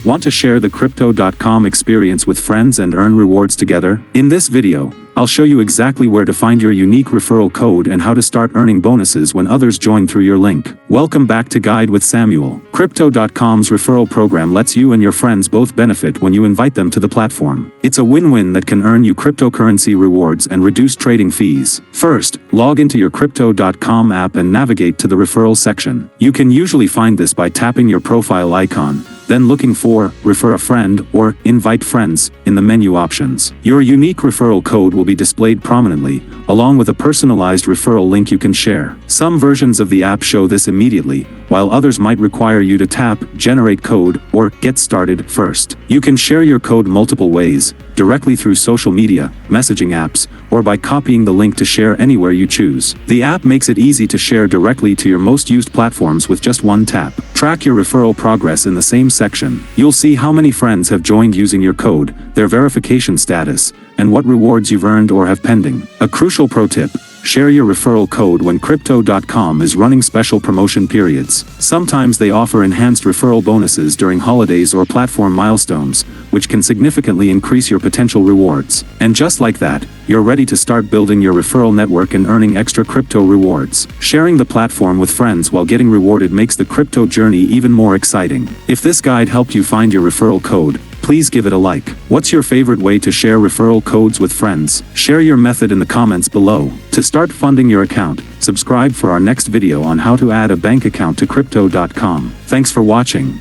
Want to share the Crypto.com experience with friends and earn rewards together? In this video, I'll show you exactly where to find your unique referral code and how to start earning bonuses when others join through your link. Welcome back to Guide with Samuel. Crypto.com's referral program lets you and your friends both benefit when you invite them to the platform. It's a win-win that can earn you cryptocurrency rewards and reduce trading fees. First, log into your Crypto.com app and navigate to the referral section. You can usually find this by tapping your profile icon, then looking for Refer a Friend or Invite Friends in the menu options. Your unique referral code will be displayed prominently, along with a personalized referral link you can share. Some versions of the app show this immediately, while others might require you to tap Generate Code or Get Started first. You can share your code multiple ways, directly through social media, messaging apps, or by copying the link to share anywhere you choose. The app makes it easy to share directly to your most used platforms with just one tap. Track your referral progress in the same section. You'll see how many friends have joined using your code, their verification status, and what rewards you've earned or have pending. A crucial pro tip: share your referral code when Crypto.com is running special promotion periods. Sometimes they offer enhanced referral bonuses during holidays or platform milestones, which can significantly increase your potential rewards. And just like that, you're ready to start building your referral network and earning extra crypto rewards. Sharing the platform with friends while getting rewarded makes the crypto journey even more exciting. If this guide helped you find your referral code, please give it a like. What's your favorite way to share referral codes with friends? Share your method in the comments below. To start funding your account, subscribe for our next video on how to add a bank account to Crypto.com. Thanks for watching.